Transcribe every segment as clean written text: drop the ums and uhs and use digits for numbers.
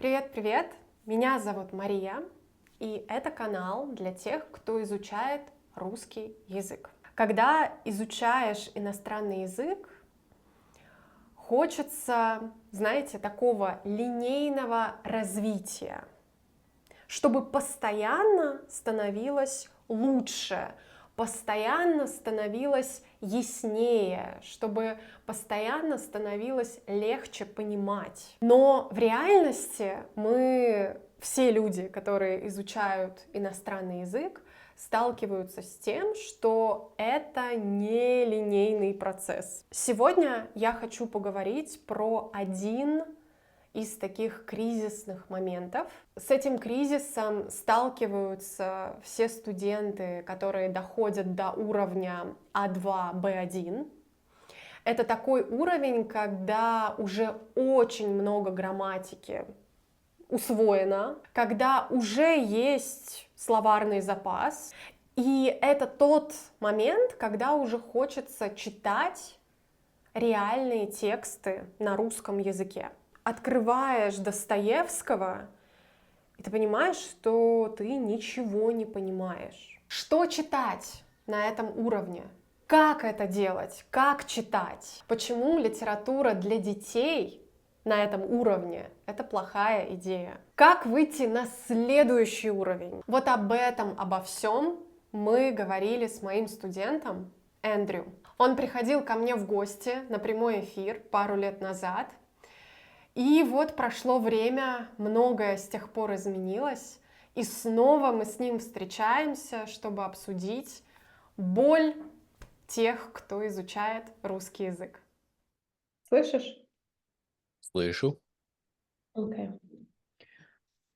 Привет-привет! Меня зовут Мария, и это канал для тех, кто изучает русский язык. Когда изучаешь иностранный язык, хочется, знаете, такого линейного развития, чтобы постоянно становилось лучше, постоянно становилось яснее, чтобы постоянно становилось легче понимать. Но в реальности мы, все люди, которые изучают иностранный язык, сталкиваются с тем, что это не линейный процесс. Сегодня я хочу поговорить про один из таких кризисных моментов. С этим кризисом сталкиваются все студенты, которые доходят до уровня А2, Б1. Это такой уровень, когда уже очень много грамматики усвоено, когда уже есть словарный запас, и это тот момент, когда уже хочется читать реальные тексты на русском языке. Открываешь Достоевского, и ты понимаешь, что ты ничего не понимаешь. Что читать на этом уровне? Как это делать? Как читать? Почему литература для детей на этом уровне — это плохая идея? Как выйти на следующий уровень? Вот об этом, обо всем мы говорили с моим студентом Эндрю. Он приходил ко мне в гости на прямой эфир пару лет назад. И вот прошло время, многое с тех пор изменилось, и снова мы с ним встречаемся, чтобы обсудить боль тех, кто изучает русский язык. Слышишь? Слышу. Окей.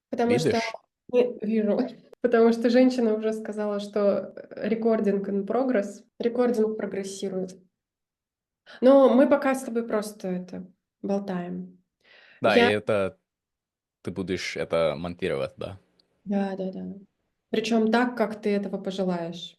Потому что Видишь? вижу. Потому что женщина уже сказала, что рекординг in progress, рекординг прогрессирует. Но мы пока с тобой просто это болтаем. Да, и Я это ты будешь это монтировать, да? Да. Причем так, как ты этого пожелаешь.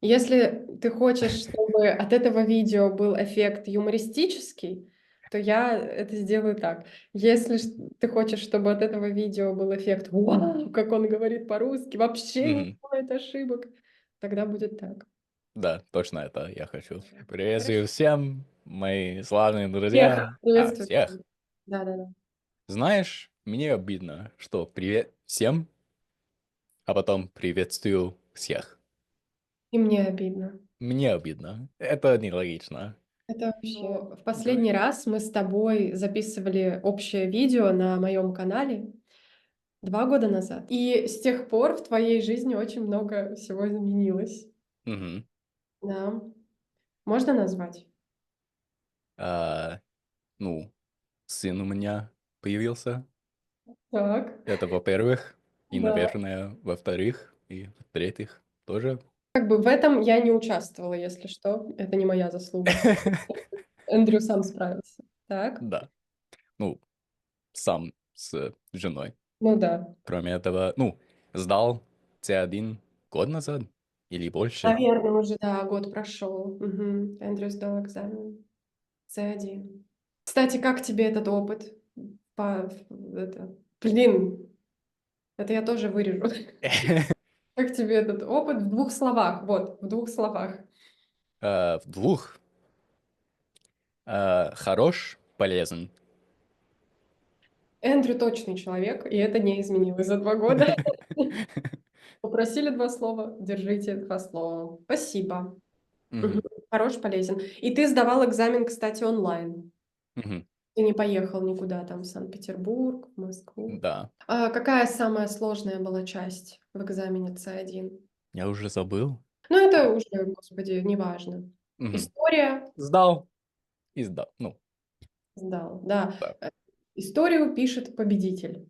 Если ты хочешь, чтобы от этого видео был эффект юмористический, то я это сделаю так. Если ты хочешь, чтобы от этого видео был эффект «Вау, как он говорит по-русски, вообще не Мгм. делает ошибок», тогда будет так. Да, точно это я хочу. Хорошо. Приветствую всем, мои славные друзья. Всех приветствую. Всех. Да. Знаешь, мне обидно, что привет всем, а потом приветствую всех. И мне обидно. Мне обидно. Это нелогично. Это вообще... В последний раз мы с тобой записывали общее видео на моем канале 2 года назад. И с тех пор в твоей жизни очень много всего изменилось. Мгм. Да. Можно назвать? А, ну, сын у меня появился. Так. Это во-первых. И, Да. наверное, во-вторых. И в-третьих тоже. Как бы в этом я не участвовала, если что. Это не моя заслуга. Эндрю сам справился. Так. Да. Ну, сам с женой. Ну да. Кроме этого, ну, сдал C1 год назад или больше. Наверное, уже, да, год прошел. Мгм. Эндрю сдал экзамен. С1. Кстати, как тебе этот опыт? Блин, это я тоже вырежу. Как тебе этот опыт в 2 словах? Вот, в 2 словах. В двух. Хорош, полезен. Эндрю точный человек, и это не изменилось за 2 года. Попросили 2 слова, держите 2 слова. Спасибо. Мгм. Мгм, Хорош, полезен. И ты сдавал экзамен, кстати, онлайн. мгм. Ты не поехал никуда там в Санкт-Петербург, в Москву. Да, А какая самая сложная была часть в экзамене С1? я уже забыл. Ну, это уже, господи, неважно. Мгм. История Сдал и сдал. Ну, сдал, да. да, Историю пишет победитель.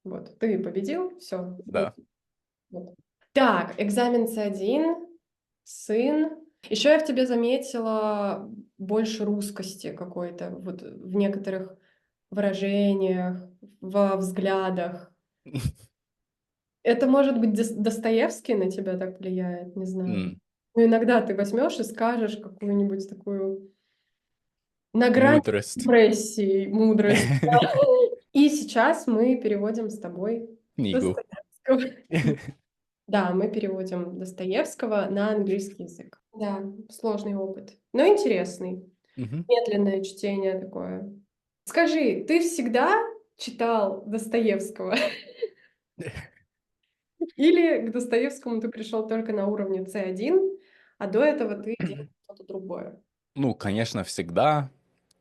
Вот, ты победил, все. да. Так, экзамен С1, сын. Еще я в тебе заметила больше русскости какой-то, вот в некоторых выражениях, во взглядах. Это, может быть, Достоевский на тебя так влияет, не знаю. М, Ну, иногда ты возьмешь и скажешь какую-нибудь такую на грани Мудрость. депрессии, мудрость. Да. И сейчас мы переводим с тобой Книгу. Достоевского. Да, мы переводим Достоевского на английский язык. Да, сложный опыт, но интересный. Мгм. Медленное чтение такое. Скажи, ты всегда читал Достоевского? Или к Достоевскому ты пришел только на уровне C1, а до этого ты делал что-то другое? Ну, конечно, всегда,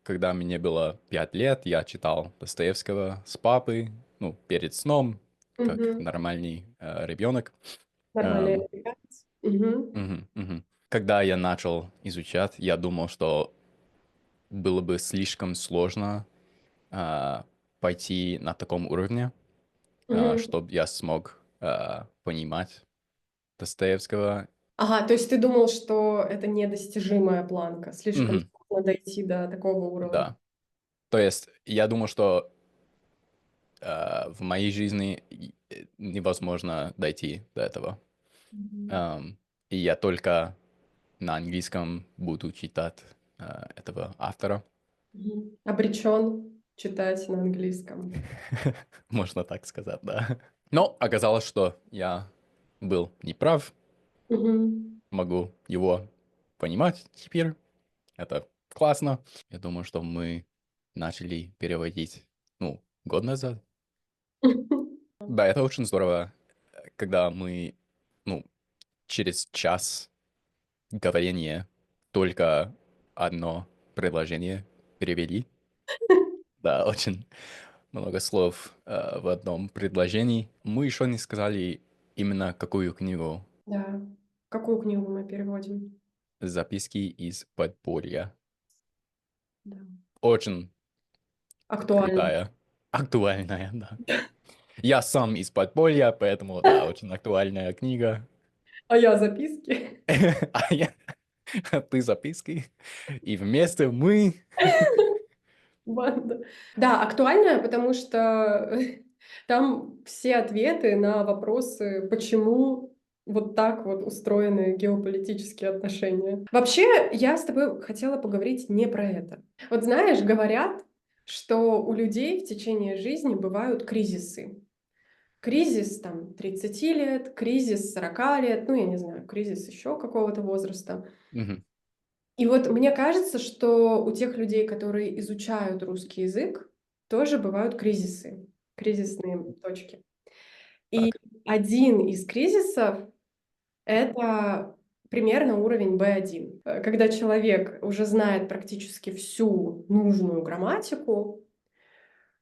когда мне было 5 лет, я читал Достоевского с папой, ну, перед сном, как Мгм. нормальный ребенок. Нормальный Эм, американец. Мгм. мгм. Когда я начал изучать, я думал, что было бы слишком сложно а, пойти на таком уровне, Мгм. чтобы я смог понимать Достоевского. Ага, то есть ты думал, что это недостижимая планка, слишком Мгм. сложно дойти до такого уровня. Да. То есть я думал, что в моей жизни невозможно дойти до этого. Мгм. Ам, и я только на английском буду читать этого автора. Мгм. Обречен читать на английском. Можно так сказать, да. Но оказалось, что я был неправ. Мгм. Могу его понимать теперь. Это классно. Я думаю, что мы начали переводить, ну, год назад. Да, это очень здорово, когда мы, ну, через час говорения только одно предложение перевели. Да, очень много слов в одном предложении. Мы еще не сказали именно какую книгу. Да. Какую книгу мы переводим? Записки из подполья. Да. Очень Актуально. крутая, актуальная, да. Я сам из подполья, поэтому, да, очень актуальная книга. А я записки. А я, а ты записки. И вместе мы... Банда. Да, актуальная, потому что там все ответы на вопросы, почему вот так вот устроены геополитические отношения. Вообще, я с тобой хотела поговорить не про это. Вот знаешь, говорят, что у людей в течение жизни бывают кризисы. Кризис там 30 лет, кризис 40 лет, ну, я не знаю, кризис еще какого-то возраста. Мгм. И вот мне кажется, что у тех людей, которые изучают русский язык, тоже бывают кризисы, кризисные точки. И Так. один из кризисов — это примерно уровень B1, когда человек уже знает практически всю нужную грамматику,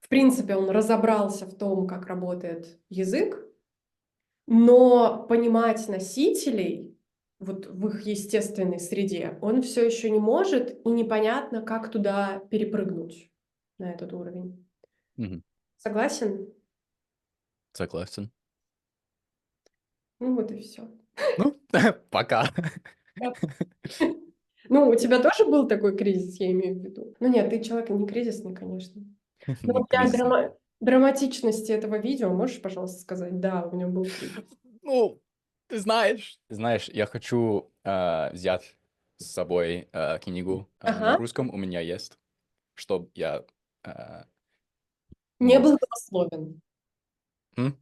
в принципе, он разобрался в том, как работает язык, но понимать носителей вот в их естественной среде он все еще не может, и непонятно, как туда перепрыгнуть на этот уровень. Мгм. Согласен? Согласен. Ну вот и все. Ну, пока. Ну, у тебя тоже был такой кризис, я имею в виду? Ну нет, ты человек не кризисный, конечно. Но Не для кризисный. драматичности этого видео можешь, пожалуйста, сказать: "Да, у него был кризис"? Ну, ты знаешь. Знаешь, я хочу взять с собой книгу на Ага. русском. У меня есть, чтобы я а, Не был мог... голословен. М?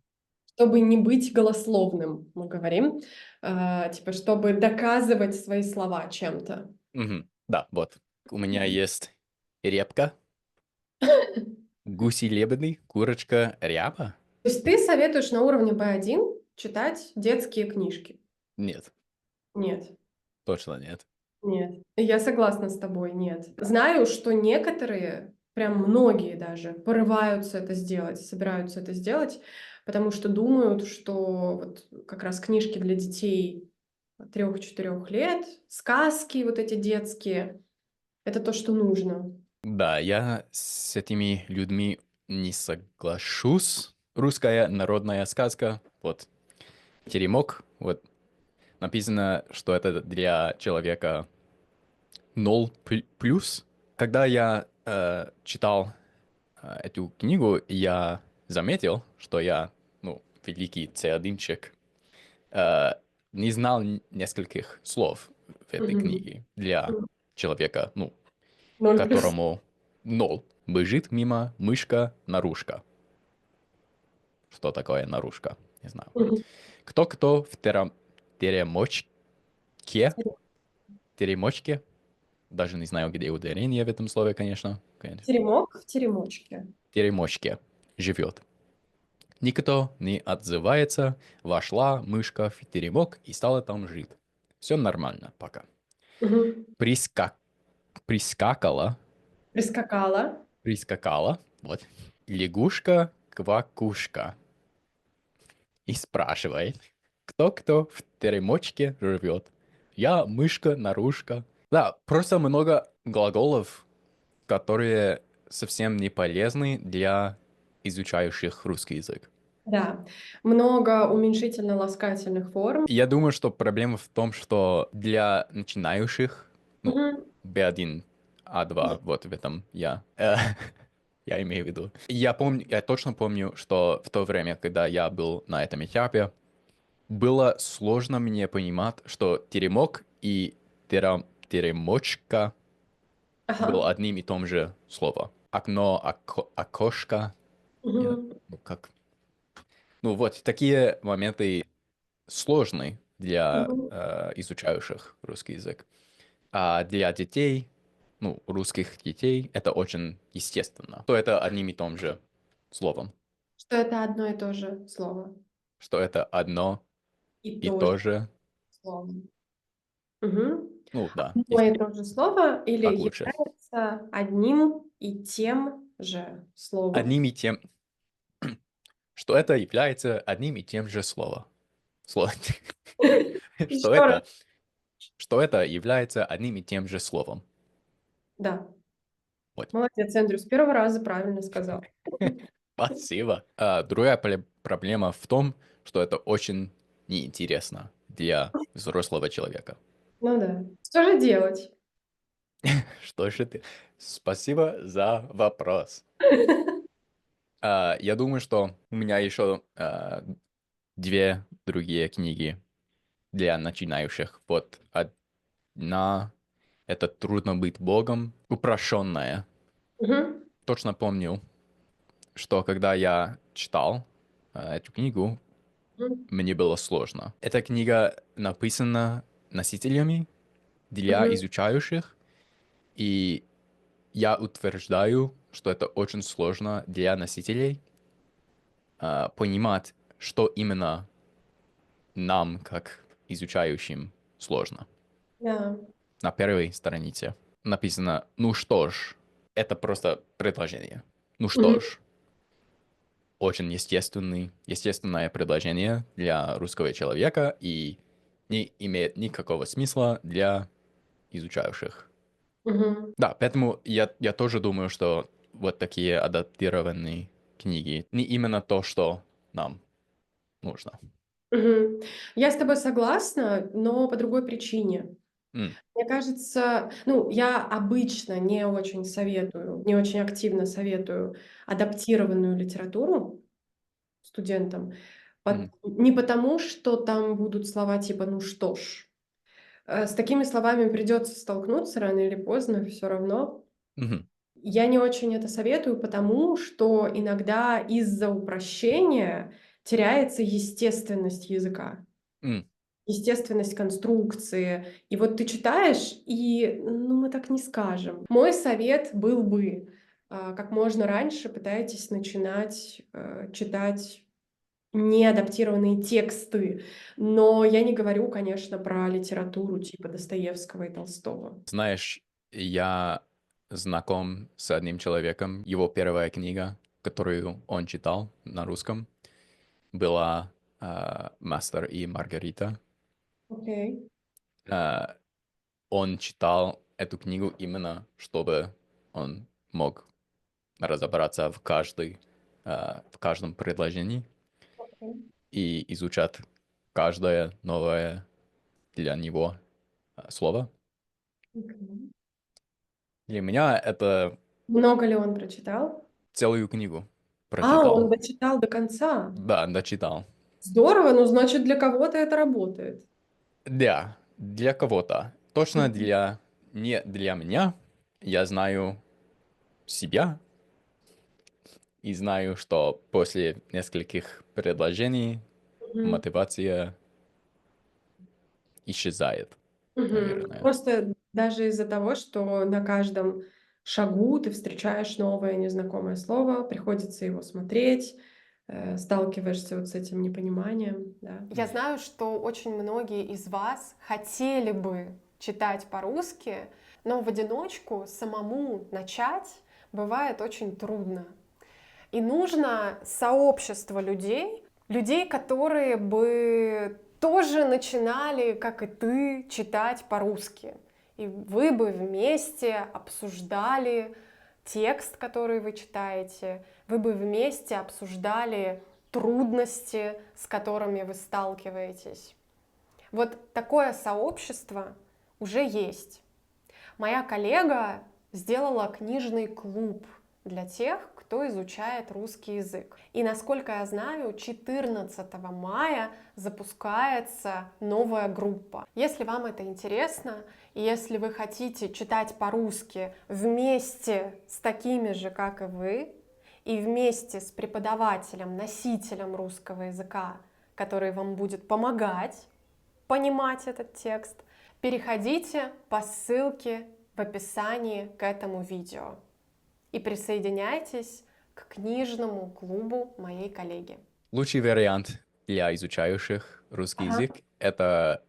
Чтобы не быть голословным, мы говорим, типа, чтобы доказывать свои слова чем-то. Мгм. Да, вот. У меня есть репка, гуси-лебеды, курочка, ряба. То есть ты советуешь на уровне B1 читать детские книжки? Нет, Нет, точно нет. нет. Я согласна с тобой, нет. Знаю, что некоторые, прям многие даже, порываются это сделать, собираются это сделать, потому что думают, что вот как раз книжки для детей 3-4 лет, сказки вот эти детские — это то, что нужно. Да, я с этими людьми не соглашусь. Русская народная сказка, вот, теремок, вот, написано, что это для человека 0 плюс. Когда я читал эту книгу, я заметил, что я, ну, великий C1-чик, э, не знал нескольких слов в этой Мгм. книге для человека, ну, 0+. которому 0. Бежит мимо мышка-нарушка. Что такое нарушка? Не знаю. Мгм. Кто-кто в теремочке? Теремочке? Даже не знаю, где ударение в этом слове, конечно. Теремок в теремочке. Теремочке живет. Никто не отзывается. Вошла мышка в теремок и стала там жить. Все нормально пока. Мгм. Приска... Прискакала. Прискакала. Прискакала. Вот. Лягушка-квакушка. И спрашивает, кто в теремочке живет. Я мышка-нарушка. Да, просто много глаголов, которые совсем не полезны для изучающих русский язык. Да. Много уменьшительно-ласкательных форм. Я думаю, что проблема в том, что для начинающих, ну, Мгм. B1, А2, вот в этом я имею в виду. Я точно помню, что в то время, когда я был на этом этапе, было сложно мне понимать, что теремок и теремочка был Ага. одним и том же слово. Окно, окошко. Мгм. Ну, как? Ну, вот такие моменты сложны для Мгм. изучающих русский язык. А для детей, ну, русских детей, это очень естественно. То это одним и том же словом. Что это одно и то же слово. Что это одно И и то же то же. слово. Мгм. Ну, да, Одно если и то же слово или так лучше. является одним и тем же словом. Одним и тем, что это является одним и тем же словом. Что Еще раз. это, что это является одним и тем же словом. Да. Вот. Молодец, Эндрю, с первого раза правильно сказал. Спасибо. Другая проблема в том, что это очень неинтересно для взрослого человека. Ну да. Что же делать? Что же ты? Спасибо за вопрос. Я думаю, что у меня еще две другие книги для начинающих. Вот одна — это «Трудно быть Богом», упрощенная. Мгм. Точно помню, что когда я читал эту книгу, Мгм. мне было сложно. Эта книга написана носителями для Мгм. изучающих, и я утверждаю, что это очень сложно для носителей понимать, что именно нам, как изучающим, сложно. Да. На первой странице написано «Ну что ж». Это просто предложение. Ну что Мгм. ж. Очень естественное предложение для русского человека и не имеет никакого смысла для изучающих. Мгм. Да, поэтому я тоже думаю, что вот такие адаптированные книги не именно то, что нам нужно. Мгм. Я с тобой согласна, но по другой причине. М, Мне кажется, ну, я обычно не очень советую, не очень активно советую адаптированную литературу студентам. мгм, Не потому, что там будут слова типа «ну что ж». С такими словами придется столкнуться рано или поздно, все равно. мгм, Я не очень это советую, потому что иногда из-за упрощения теряется естественность языка. м. Естественность конструкции. И вот ты читаешь, и, ну, мы так не скажем. Мой совет был бы, как можно раньше пытайтесь начинать, читать неадаптированные тексты. Но я не говорю, конечно, про литературу типа Достоевского и Толстого. Знаешь, я знаком с одним человеком. Его первая книга, которую он читал на русском, была «Мастер и Маргарита». Окей. А, Он читал эту книгу именно, чтобы он мог разобраться в каждом предложении Окей. и изучать каждое новое для него слово. Окей. Для меня это Много ли он прочитал? целую книгу Он прочитал. дочитал до конца. Да, дочитал. Здорово, ну, значит, для кого-то это работает. Да, для кого-то. Точно Мгм. не для меня. Я знаю себя. и знаю, что после нескольких предложений Мгм. мотивация исчезает, Мгм. наверное. Просто даже из-за того, что на каждом шагу ты встречаешь новое незнакомое слово, приходится его смотреть, сталкиваешься вот с этим непониманием, да. Я знаю, что очень многие из вас хотели бы читать по-русски, но в одиночку самому начать бывает очень трудно. И нужно сообщество людей, людей, которые бы тоже начинали, как и ты, читать по-русски. И вы бы вместе обсуждали текст, который вы читаете, вы бы вместе обсуждали трудности, с которыми вы сталкиваетесь. Вот такое сообщество уже есть. Моя коллега сделала книжный клуб для тех, кто изучает русский язык. И, насколько я знаю, 14 мая запускается новая группа. Если вам это интересно, и если вы хотите читать по-русски вместе с такими же, как и вы, и вместе с преподавателем, носителем русского языка, который вам будет помогать понимать этот текст, переходите по ссылке в описании к этому видео и присоединяйтесь к книжному клубу моей коллеги. Лучший вариант для изучающих русский Ага. язык — это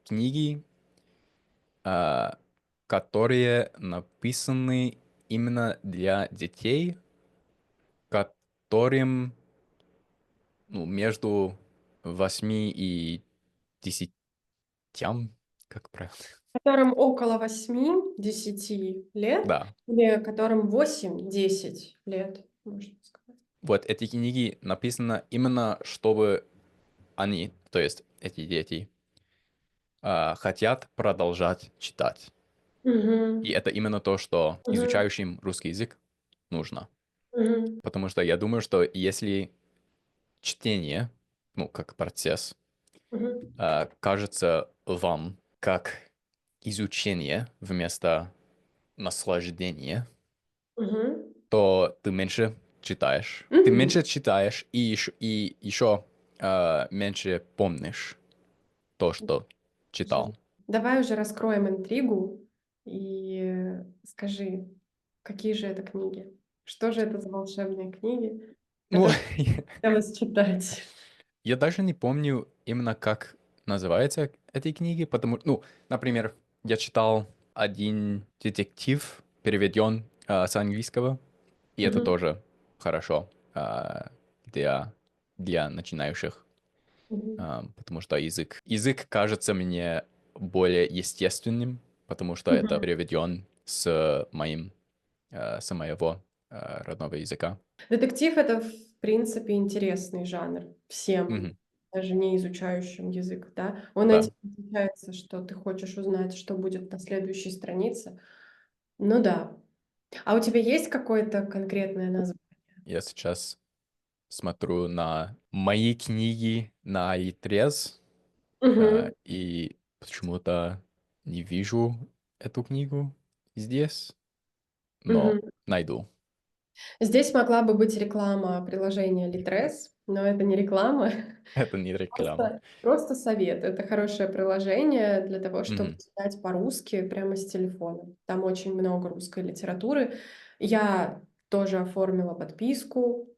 книги, э, которые написаны именно для детей, которым ну, между 8 и 10, как правильно? Которым около 8-10 лет, Да. или которым 8-10 лет, можно сказать. Вот эти книги написаны именно, чтобы они, то есть эти дети, хотят продолжать читать. И Мгм. это именно то, что Мгм. изучающим русский язык нужно. Мгм. Потому что я думаю, что если чтение, ну, как процесс, Мгм. кажется вам как изучение вместо наслаждения, Мгм. то ты меньше читаешь. Ты Мгм. меньше читаешь и еще меньше помнишь то, что Жи читал. Давай уже раскроем интригу и скажи, какие же это книги? Что же это за волшебные книги, Ну, которые хотелось читать? я даже не помню именно, как называются эти книги, потому, ну, например, я читал один детектив, переведен с английского, и это Мгм. тоже хорошо для, для начинающих, Мгм. потому что язык кажется мне более естественным, потому что это Мгм. переведен с моего родного языка. Детектив — это, в принципе, интересный жанр всем, Мгм. даже не изучающим язык, да. Он этим Да, отличается, что ты хочешь узнать, что будет на следующей странице. Ну да. А у тебя есть какое-то конкретное название? я сейчас смотрю на мои книги на Литрес, Мгм. и почему-то не вижу эту книгу здесь, но Мгм. найду. Здесь могла бы быть реклама приложения Litres, но это не реклама, Это не реклама. просто совет. Это хорошее приложение для того, чтобы Мгм. читать по-русски прямо с телефона. Там очень много русской литературы. Я тоже оформила подписку,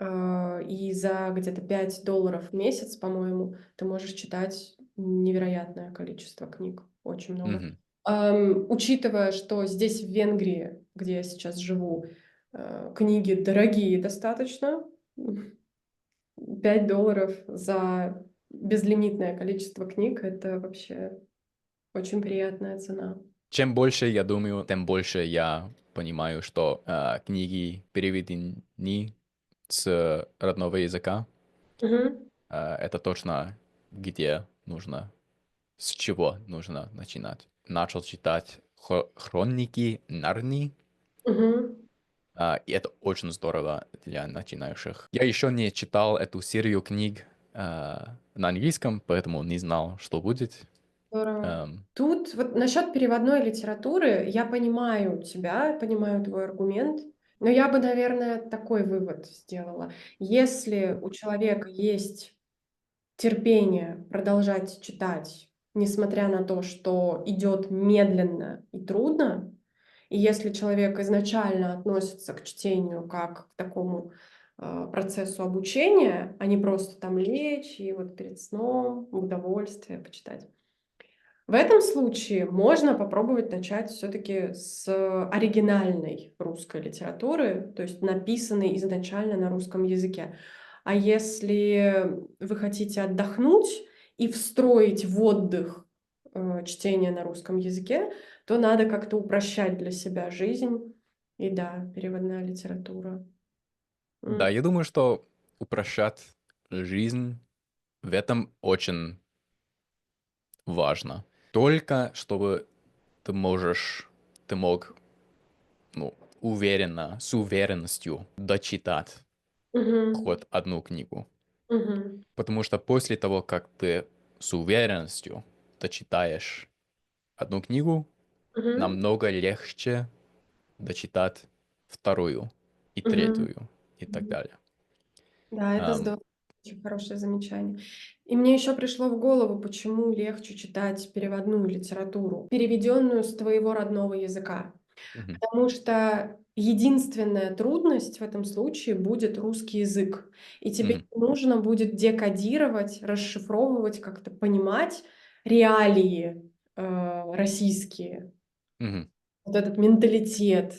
и за где-то $5 в месяц, по-моему, ты можешь читать невероятное количество книг, очень много. Мгм. Учитывая, что здесь, в Венгрии, где я сейчас живу, книги дорогие достаточно, $5 за безлимитное количество книг — это вообще очень приятная цена. Чем больше я думаю, тем больше я понимаю, что книги переведены с родного языка. Мгм. Это точно где нужно, с чего нужно начинать. Начал читать Хроники Нарнии. Мгм. И это очень здорово для начинающих. Я еще не читал эту серию книг на английском, поэтому не знал, что будет. Здорово. Эм, Тут вот насчет переводной литературы я понимаю тебя, понимаю твой аргумент. Но я бы, наверное, такой вывод сделала. Если у человека есть терпение продолжать читать, несмотря на то, что идет медленно и трудно, и если человек изначально относится к чтению как к такому процессу обучения, а не просто там лечь и вот перед сном в удовольствие почитать. В этом случае можно попробовать начать все-таки с оригинальной русской литературы, то есть написанной изначально на русском языке. А если вы хотите отдохнуть и встроить в отдых чтение на русском языке, то надо как-то упрощать для себя жизнь. И да, переводная литература. Да, я думаю, что упрощать жизнь в этом очень важно. Только чтобы ты мог, ну, уверенно, с уверенностью дочитать Мгм. хоть одну книгу. Мгм. Потому что после того, как ты с уверенностью дочитаешь одну книгу, Мгм. намного легче дочитать вторую и Мгм. третью и так далее. Да, это Ам, здорово. Очень хорошее замечание. И мне еще пришло в голову, почему легче читать переводную литературу, переведенную с твоего родного языка. мгм, Потому что единственная трудность в этом случае будет русский язык. И тебе мгм, нужно будет декодировать, расшифровывать, как-то понимать реалии российские, мгм. вот этот менталитет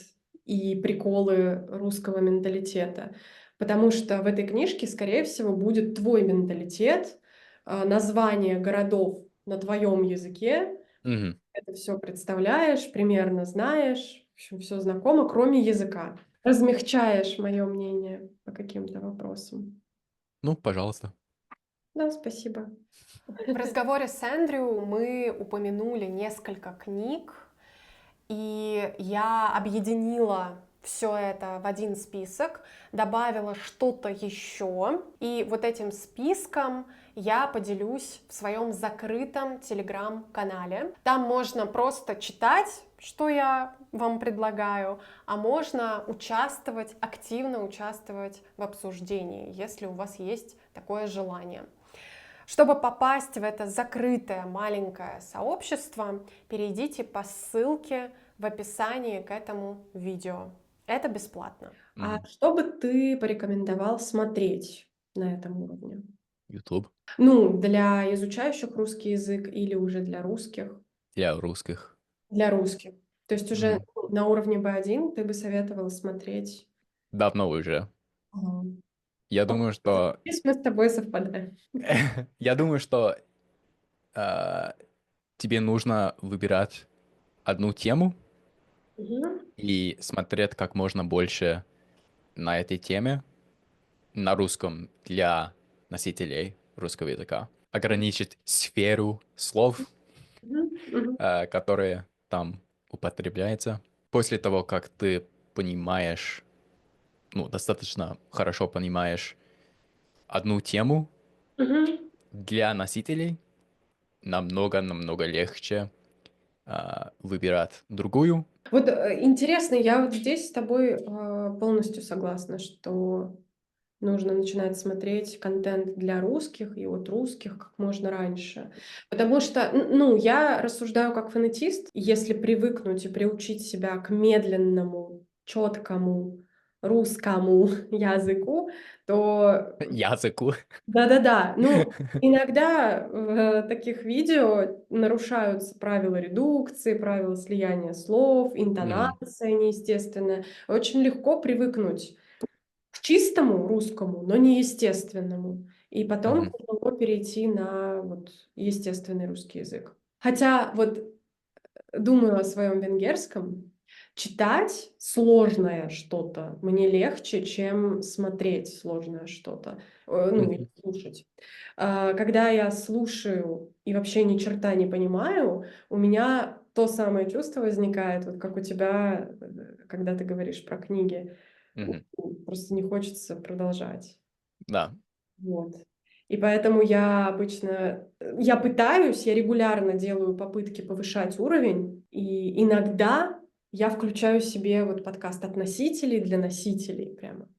и приколы русского менталитета. Потому что в этой книжке, скорее всего, будет твой менталитет, название городов на твоем языке. Мгм. Это все представляешь, примерно знаешь, в общем, все знакомо, кроме языка. Размягчаешь мое мнение по каким-то вопросам. Ну, пожалуйста. Да, спасибо. В разговоре с Эндрю мы упомянули несколько книг, и я объединила все это в один список, добавила что-то еще, и вот этим списком я поделюсь в своем закрытом телеграм-канале. Там можно просто читать, что я вам предлагаю, а можно участвовать, активно участвовать в обсуждении, если у вас есть такое желание. Чтобы попасть в это закрытое маленькое сообщество, перейдите по ссылке в описании к этому видео. Это бесплатно. А Мгм. что бы ты порекомендовал смотреть на этом уровне? YouTube Ну, для изучающих русский язык или уже для русских? для русских. Для русских. То есть уже Мгм. на уровне B1 ты бы советовал смотреть. Давно уже. Ага. Я думаю, что Здесь мы с тобой совпадаем. я думаю, что а, тебе нужно выбирать одну тему Мгм. и смотреть как можно больше на этой теме на русском для носителей русского языка. Ограничить сферу слов, Мгм. Мгм. которые там употребляются. После того, как ты понимаешь, ну, достаточно хорошо понимаешь одну тему, Мгм. для носителей намного-намного легче выбирать другую. Вот интересно, я вот здесь с тобой полностью согласна, что нужно начинать смотреть контент для русских и от русских как можно раньше. Потому что, ну, я рассуждаю как фонетист. Если привыкнуть и приучить себя к медленному, четкому русскому языку, то Языку. да-да-да. Ну, иногда в таких видео нарушаются правила редукции, правила слияния слов, Мгм, интонация неестественная. Очень легко привыкнуть к чистому русскому, но неестественному. И потом мгм, тяжело перейти на вот естественный русский язык. Хотя вот думаю о своем венгерском. Читать сложное что-то мне легче, чем смотреть сложное что-то, ну, или мгм, слушать. Когда я слушаю и вообще ни черта не понимаю, у меня то самое чувство возникает, вот как у тебя, когда ты говоришь про книги. мгм. Просто не хочется продолжать. Да. Вот. И поэтому я обычно, я пытаюсь, я регулярно делаю попытки повышать уровень, и иногда я включаю себе вот подкаст от носителей для носителей прямо.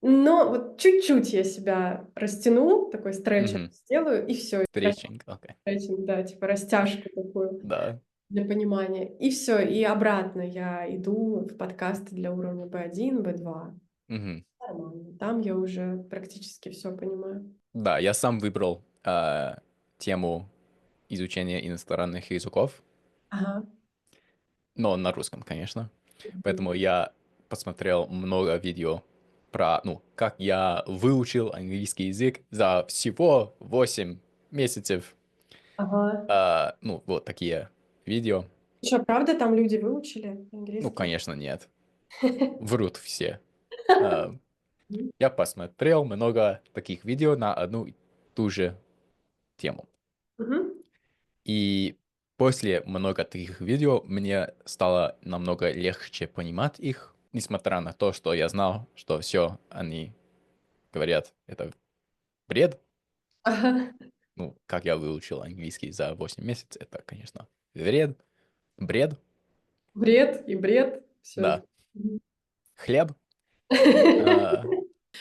Но вот чуть-чуть я себя растяну, такой стретчинг Мгм. сделаю, и все. Стретчинг, окей. Стретчинг, да, типа растяжку такую Да. для понимания. И все, и обратно я иду в подкасты для уровня B1, B2. Мгм. Нормально. Там я уже практически все понимаю. Да, я сам выбрал тему изучения иностранных языков, Ага. но на русском, конечно. Мгм. Поэтому я посмотрел много видео про, ну, как я выучил английский язык за всего 8 месяцев. Ага. Ну, вот такие видео. Что, правда, там люди выучили Ну, английский? конечно, нет. Врут все. А, я посмотрел много таких видео на одну и ту же тему. Мгм. И после много таких видео мне стало намного легче понимать их, несмотря на то, что я знал, что все они говорят, это бред. Ага. Ну, как я выучил английский за 8 месяцев, это, конечно, бред, Бред и бред. Все. да, хлеб. А,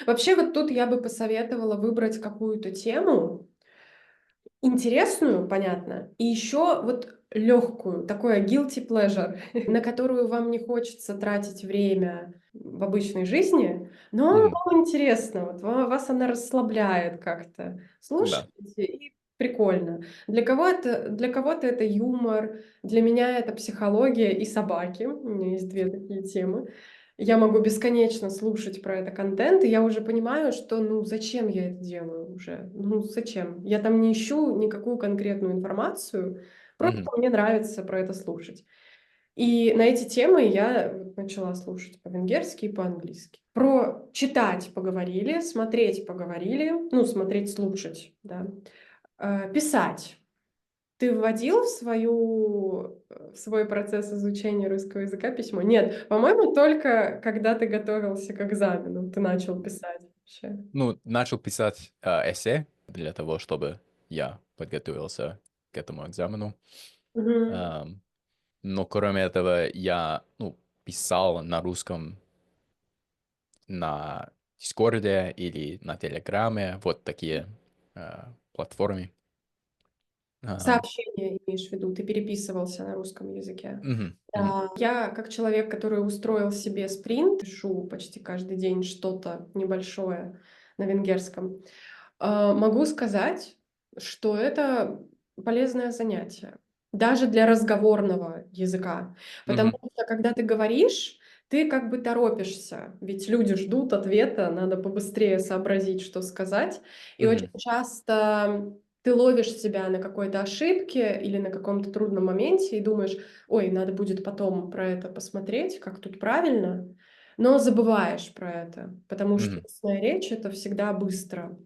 Вообще, вот тут я бы посоветовала выбрать какую-то тему интересную, понятно, и еще вот легкую, такое guilty pleasure, на которую вам не хочется тратить время в обычной жизни, но мгм, вам интересно, вот вас она расслабляет как-то. да, Слушаете, и прикольно. Для кого-то это юмор, для меня это психология и собаки. У меня есть две такие темы. Я могу бесконечно слушать про это контент, и я уже понимаю, что ну зачем я это делаю уже? Ну зачем? Я там не ищу никакую конкретную информацию, просто мгм, мне нравится про это слушать. И на эти темы я вот начала слушать по-венгерски и по-английски. Про читать поговорили, смотреть поговорили, ну смотреть, слушать, да. Писать. Ты вводил в свой процесс изучения русского языка письмо? Нет, по-моему, только когда ты готовился к экзамену, ты начал писать вообще. ну, начал писать эссе для того, чтобы я подготовился к этому экзамену. Мгм. Ам, но кроме этого я, ну, писал на русском на Дискорде или на Телеграме, вот такие платформы. Ам, Сообщения имеешь в виду, ты переписывался на русском языке. мгм, мгм, Да, я как человек, который устроил себе спринт, пишу почти каждый день что-то небольшое на венгерском. Могу сказать, что это полезное занятие, даже для разговорного языка. Потому мгм, что, когда ты говоришь, ты как бы торопишься, ведь люди ждут ответа, надо побыстрее сообразить, что сказать. И очень мгм, часто ты ловишь себя на какой-то ошибке или на каком-то трудном моменте и думаешь, ой, надо будет потом про это посмотреть, как тут правильно, но забываешь про это, потому что мгм. устная речь — это всегда быстро.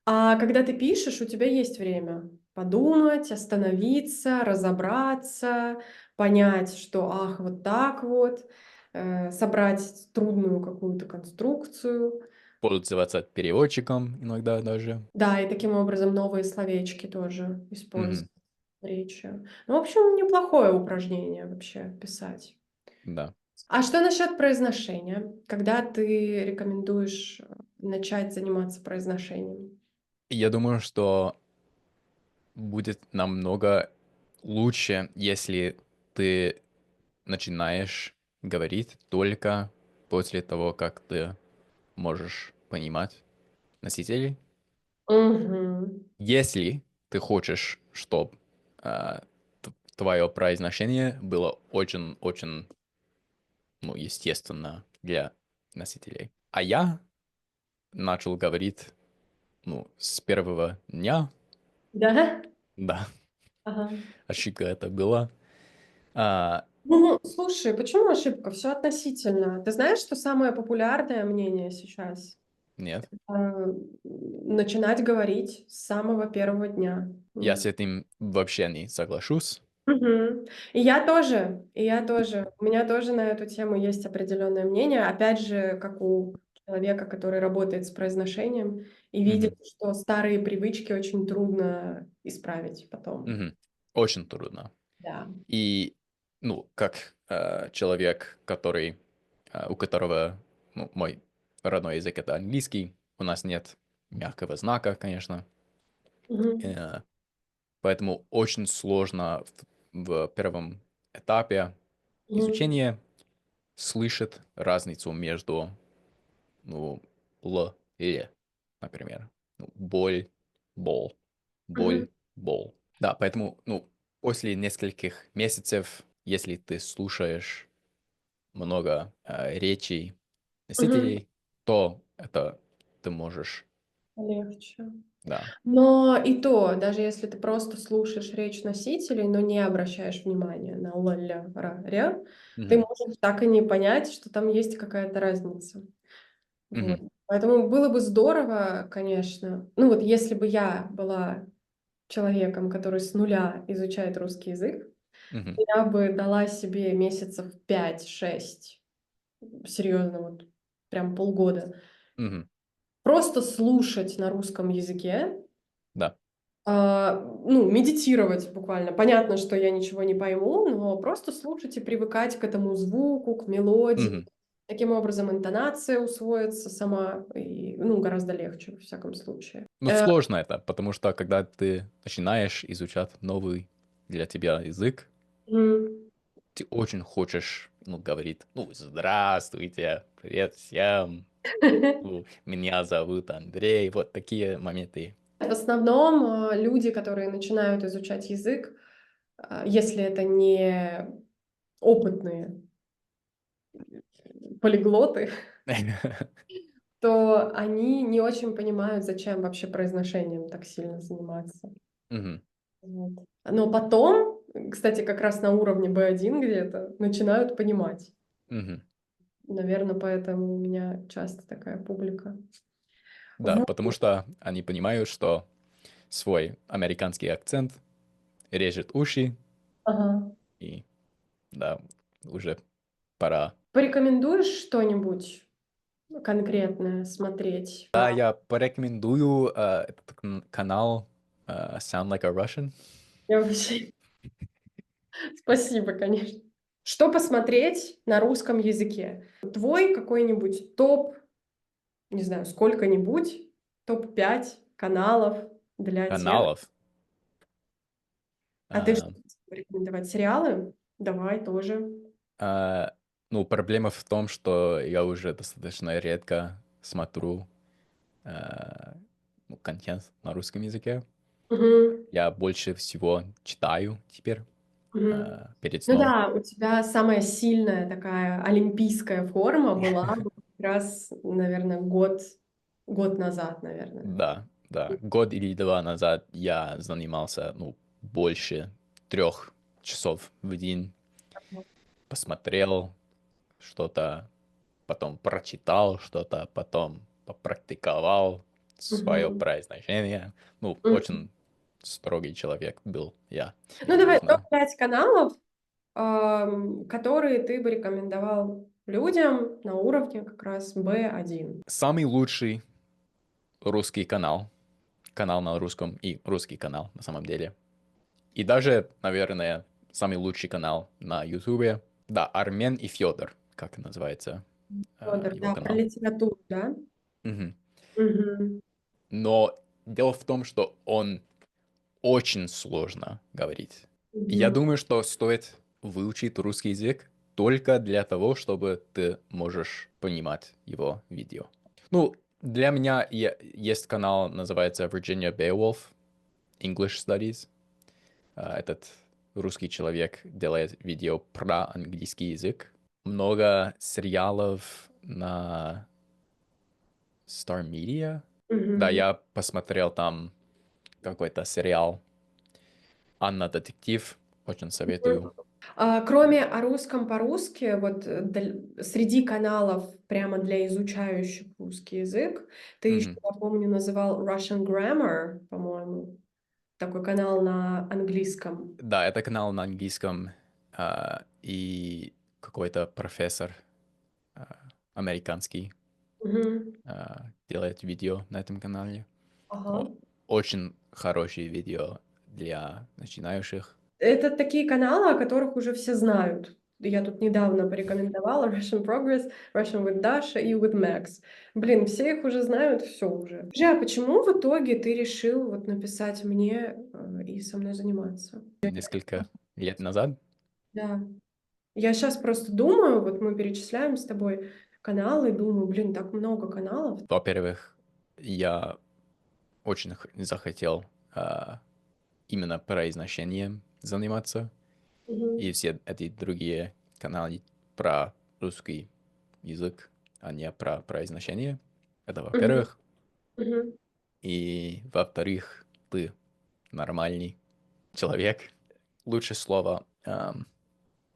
А когда ты пишешь, у тебя есть время подумать, остановиться, разобраться, понять, что ах, вот так вот, собрать трудную какую-то конструкцию. Пользоваться переводчиком иногда даже. Да, и таким образом новые словечки тоже Мгм, использовать в речи. Ну, в общем, неплохое упражнение вообще писать. да. А что насчет произношения? Когда ты рекомендуешь начать заниматься произношением? Я думаю, что будет намного лучше, если ты начинаешь говорить только после того, как ты можешь понимать носителей. Мгм. Если ты хочешь, чтобы твое произношение было очень-очень, ну, естественно для носителей. А я начал говорить, ну, с первого дня, Да? да, Ага. ошибка это была. А, Ну, слушай, почему ошибка? Все относительно. Ты знаешь, что самое популярное мнение сейчас? нет, Начинать говорить с самого первого дня. я с этим вообще не соглашусь. Мгм. И я тоже. У меня тоже на эту тему есть определенное мнение. Опять же, как у человека, который работает с произношением и видит, Мгм, что старые привычки очень трудно исправить потом. мгм. Очень трудно. Да. И ну, как человек, у которого, ну, мой родной язык это английский, у нас нет мягкого знака, конечно, Мгм. э, поэтому очень сложно в первом этапе Мгм. изучения слышать разницу между, ну, и ле, например. Ну, бол, Мгм. бол. Да, поэтому, ну, после нескольких месяцев, если ты слушаешь много речей Мгм. носителей, то это ты можешь, Легче. да. Но и то, даже если ты просто слушаешь речь носителей, но не обращаешь внимания на ла, ля, ра, ря, ты Мгм, можешь так и не понять, что там есть какая-то разница. Вот. мгм, Поэтому было бы здорово, конечно, ну вот если бы я была человеком, который с нуля изучает русский язык, мгм, я бы дала себе месяцев 5-6, серьезно, вот прям полгода, мгм, просто слушать на русском языке, да. ну, медитировать буквально. Понятно, что я ничего не пойму, но просто слушать и привыкать к этому звуку, к мелодии. Мгм. Таким образом, интонация усвоится сама, и, ну, гораздо легче, во всяком случае. Ну, сложно это, потому что когда ты начинаешь изучать новый для тебя язык, Мгм. ты очень хочешь, ну, говорить, ну, здравствуйте, привет всем, ну, меня зовут Андрей, вот такие моменты. В основном люди, которые начинают изучать язык, если это не опытные полиглоты, то они не очень понимают, зачем вообще произношением так сильно заниматься. Мгм, Вот. Но потом, кстати, как раз на уровне B1 где-то начинают понимать. мгм. Наверное, поэтому у меня часто такая публика. Да, Вот. потому что они понимают, что свой американский акцент режет уши, Ага. и да, уже пора. Порекомендуешь что-нибудь конкретное смотреть? Да, я порекомендую этот канал Sound Like a Russian. Я вообще... Спасибо, конечно. Что посмотреть на русском языке? Твой какой-нибудь топ, не знаю, сколько-нибудь, топ-5 каналов для тех. Каналов. А ты что А, порекомендовать? Сериалы? Давай тоже. а, ну, проблема в том, что я уже достаточно редко смотрю а, ну, контент на русском языке. Мгм. Я больше всего читаю теперь Мгм. перед Ну сном. да, у тебя самая сильная такая олимпийская форма была вот как раз, наверное, год назад, наверное. Да, да. Год или два назад я занимался, ну, больше 3 часов в день. Посмотрел что-то, потом прочитал что-то, потом попрактиковал свое Мгм. произношение. Ну, Мгм. очень строгий человек был я, Ну не давай знаю. топ-5 каналов, которые ты бы рекомендовал людям на уровне как раз B1. Самый лучший русский канал на русском и русский канал на самом деле. И даже, наверное, самый лучший канал на Ютубе. Да, Армен и Федор, как называется Фёдор, его да, про канал. литературу, да? Мгм. Мгм. Но дело в том, что он очень сложно говорить. И я Мгм. думаю, что стоит выучить русский язык только для того, чтобы ты можешь понимать его видео. Ну, для меня есть канал, называется Virginia Beowulf English Studies. Этот русский человек делает видео про английский язык. Много сериалов на Star Media. Да, Мгм. я посмотрел там какой-то сериал Анна Детектив. Очень советую. Кроме о русском по-русски, вот среди каналов прямо для изучающих русский язык, ты еще, Мгм. я помню, называл Russian Grammar, по-моему, такой канал на английском. Да, это канал на английском, и какой-то профессор а, американский Мгм. делает видео на этом канале. Ага. Очень хорошие видео для начинающих. Это такие каналы, о которых уже все знают. Я тут недавно порекомендовала Russian Progress, Russian with Dasha и with Max. Блин, все их уже знают, все уже. Скажи, а почему в итоге ты решил вот написать мне и со мной заниматься? Несколько лет назад. Да. Я сейчас просто думаю, вот мы перечисляем с тобой каналы, думаю, блин, так много каналов. Во-первых, я очень захотел именно произношением заниматься. Мгм. И все эти другие каналы про русский язык, а не про произношение. Это Мгм. во-первых. Мгм. И во-вторых, ты нормальный человек. Лучше слово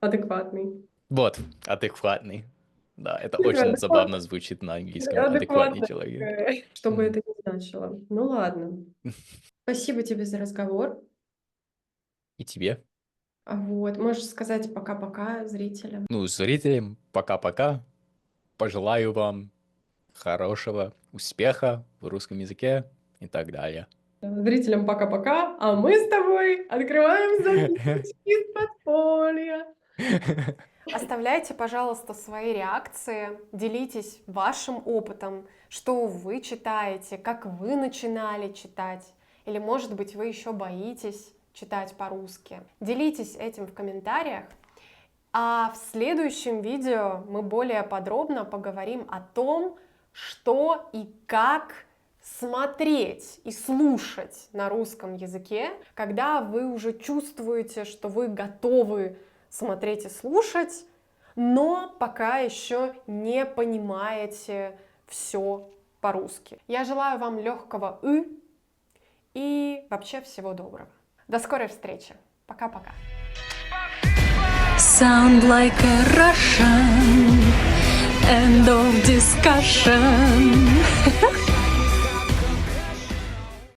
Адекватный. вот, адекватный. Да, это Адекватный. очень забавно звучит на английском. Адекватный Адекватный. человек. Что бы Мгм. это ни значило. Ну ладно. Спасибо тебе за разговор. И тебе. Вот, можешь сказать пока-пока зрителям. Ну, зрителям, пока-пока. Пожелаю вам хорошего успеха в русском языке и так далее. Зрителям пока-пока, а мы с тобой открываем записочки из подполья. Оставляйте, пожалуйста, свои реакции, делитесь вашим опытом, что вы читаете, как вы начинали читать, или, может быть, вы еще боитесь читать по-русски. Делитесь этим в комментариях, а в следующем видео мы более подробно поговорим о том, что и как смотреть и слушать на русском языке, когда вы уже чувствуете, что вы готовы смотреть и слушать, но пока еще не понимаете все по-русски. Я желаю вам легкого и вообще всего доброго. До скорой встречи. Пока-пока. Sound like a Russian. End of discussion.